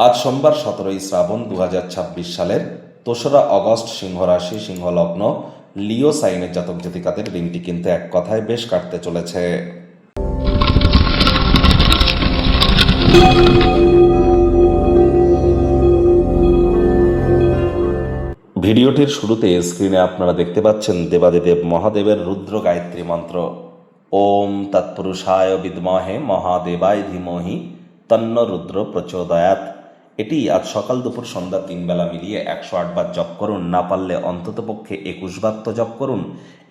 আজ সোমবার 17ই শ্রাবণ 2026 সালের 2রা অগস্ট, সিংহ রাশি, সিংহ লগ্ন, লিও সাইনের জাতক জাতিকাদের দিনটি কিন্তু এক কথায় বেশ কাটতে চলেছে। ভিডিওটির শুরুতে স্ক্রিনে আপনারা দেখতে পাচ্ছেন দেবাদিদেব মহাদেবের রুদ্র গায়ত্রী মন্ত্র। ওম তৎপুরুষায় বিদ্মহে মহাদেবায় ধীমহি তন্ন রুদ্র প্রচোদয়াৎ। এটি আজ সকাল দুপুর সন্ধ্যা 3 বেলা মিলিয়ে 108 বার জপ করুন। না পারলে অন্ততপক্ষে 21 বার তো জপ করুন।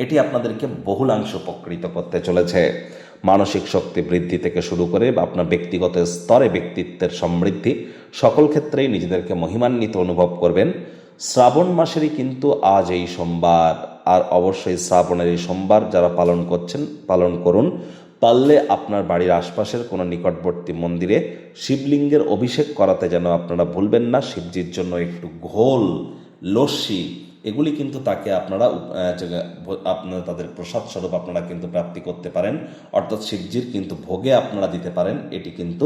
এটি আপনাদেরকে বহুলাংশ উপকৃত করতে চলেছে। মানসিক শক্তি বৃদ্ধি থেকে শুরু করে আপনার ব্যক্তিগত স্তরে ব্যক্তিত্বের সমৃদ্ধি, সকল ক্ষেত্রেই নিজেদেরকে মহিমান্বিত অনুভব করবেন। শ্রাবণ মাসেরই কিন্তু আজ এই সোমবার, আর অবশ্যই শ্রাবণের এই সোমবার যারা পালন করছেন পালন করুন। পারলে আপনার বাড়ির আশপাশের কোনো নিকটবর্তী মন্দিরে শিবলিঙ্গের অভিষেক করাতে যেন আপনারা ভুলবেন না। শিবজির জন্য একটু ঘোল, লস্যি এগুলি কিন্তু তাকে আপনারা তাদের প্রসাদ স্বরূপ আপনারা কিন্তু প্রাপ্তি করতে পারেন, অর্থাৎ শিবজির কিন্তু ভোগে আপনারা দিতে পারেন। এটি কিন্তু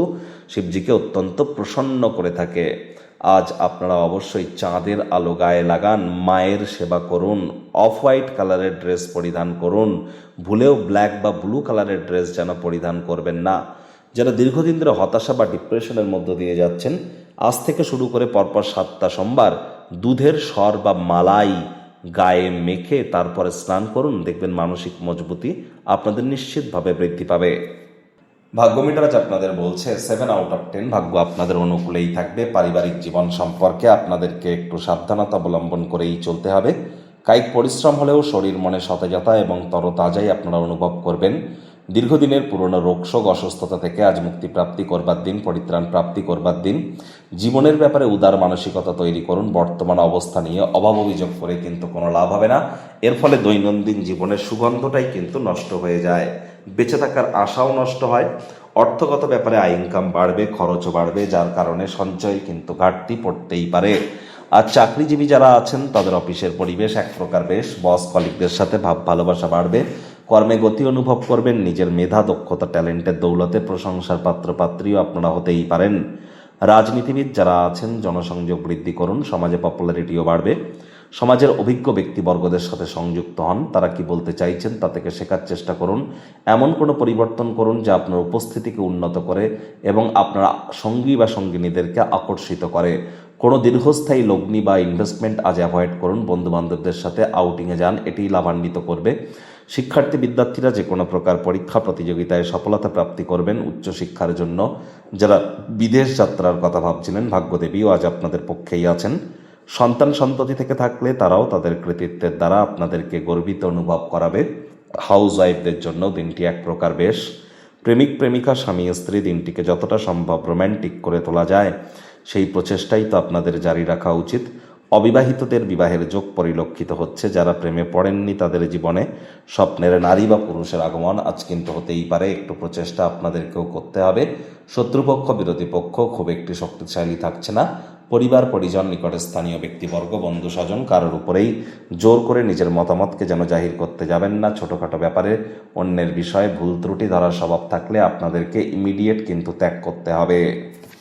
শিবজিকে অত্যন্ত প্রসন্ন করে থাকে। আজ আপনারা অবশ্যই চাঁদের আলো গায়ে লাগান, মায়ের সেবা করুন, অফ হোয়াইট কালারের ড্রেস পরিধান করুন, ভুলেও ব্ল্যাক বা ব্লু কালারের ড্রেস যেন পরিধান করবেন না। যারা দীর্ঘদিন ধরে হতাশা বা ডিপ্রেশনের মধ্য দিয়ে যাচ্ছেন, আজ থেকে শুরু করে পরপর 7টা সোমবার দুধের সর বা মালাই গায়ে মেখে তারপরে স্নান করুন। দেখবেন মানসিক মজবুতি আপনাদের নিশ্চিতভাবে বৃদ্ধি পাবে। ভাগ্য মিটার আজ আপনাদের বলছে 7 আউট অফ 10 ভাগ্য আপনাদের অনুকূলেই থাকবে। পারিবারিক জীবন সম্পর্কে আপনাদেরকে একটু সাবধানতা অবলম্বন করেই চলতে হবে। কায়িক পরিশ্রম হলেও শরীর মনে সতেজতা এবং তরতাজাই আপনারা অনুভব করবেন। দীর্ঘদিনের পুরনো রোগশোক অসুস্থতা থেকে আজ মুক্তিপ্রাপ্তি করবার দিন, পরিত্রাণ প্রাপ্তি করবার দিন। জীবনের ব্যাপারে উদার মানসিকতা তৈরি করুন। বর্তমান অবস্থা নিয়ে অভাব অভিযোগ করে কিন্তু কোনো লাভ হবে না। এর ফলে দৈনন্দিন জীবনের সুগন্ধটাই কিন্তু নষ্ট হয়ে যায়, বেঁচে থাকার আশাও নষ্ট হয়। অর্থগত ব্যাপারে আয় ইনকাম বাড়বে, খরচও বাড়বে, যার কারণে সঞ্চয় কিন্তু ঘাটতি পড়তেই পারে। আর চাকরিজীবী যারা আছেন তাদের অফিসের পরিবেশ এক প্রকার বেশ, বস কলিগদের সাথে ভাব ভালোবাসা বাড়বে, কর্মে গতি অনুভব করবেন। নিজের মেধা, দক্ষতা, ট্যালেন্টের দৌলতে প্রশংসার পাত্রপাত্রীও আপনারা হতেই পারেন। রাজনীতিবিদ যারা আছেন জনসংযোগ বৃদ্ধি করুন, সমাজে পপুলারিটিও বাড়বে। সমাজের অভিজ্ঞ ব্যক্তিবর্গদের সাথে সংযুক্ত হন, তারা কি বলতে চাইছেন তা থেকে শেখার চেষ্টা করুন। এমন কোনো পরিবর্তন করুন যা আপনার উপস্থিতিকে উন্নত করে এবং আপনার সঙ্গী বা সঙ্গিনীদেরকে আকর্ষিত করে। কোনো দীর্ঘস্থায়ী লগ্নি বা ইনভেস্টমেন্ট আজ অ্যাভয়েড করুন। বন্ধুবান্ধবদের সাথে আউটিংয়ে যান, এটি লাভান্বিত করবে। শিক্ষার্থী বিদ্যার্থীরা যে কোনো প্রকার পরীক্ষা প্রতিযোগিতায় সফলতা প্রাপ্তি করবেন। উচ্চশিক্ষার জন্য যারা বিদেশ যাত্রার কথা ভাবছিলেন, ভাগ্যদেবীও আজ আপনাদের পক্ষেই আছেন। সন্তান সন্ততি থেকে থাকলে তারাও তাদের কৃতিত্বের দ্বারা আপনাদেরকে গর্বিত অনুভব করাবে। হাউস ওয়াইফদের জন্য দিনটি এক প্রকার বেশ। প্রেমিক প্রেমিকা, স্বামী স্ত্রী দিনটিকে যতটা সম্ভব রোম্যান্টিক করে তোলা যায় সেই প্রচেষ্টাই তো আপনাদের জারি রাখা উচিত। অবিবাহিতদের বিবাহের যোগ পরিলক্ষিত হচ্ছে। যারা প্রেমে পড়েননি তাদের জীবনে স্বপ্নের নারী বা পুরুষের আগমন আজ কিন্তু হতেই পারে। একটু প্রচেষ্টা আপনাদেরকেও করতে হবে। শত্রুপক্ষ, বিরোধী পক্ষ খুব একটি শক্তিশালী থাকছে না। পরিবার পরিজন, নিকটে স্থানীয় ব্যক্তিবর্গ, বন্ধু স্বজন কারোর উপরেই জোর করে নিজের মতামতকে যেন জাহির করতে যাবেন না। ছোটোখাটো ব্যাপারে অন্যের বিষয়ে ভুল ত্রুটি ধরার স্বভাব থাকলে আপনাদেরকে ইমিডিয়েট কিন্তু ত্যাগ করতে হবে।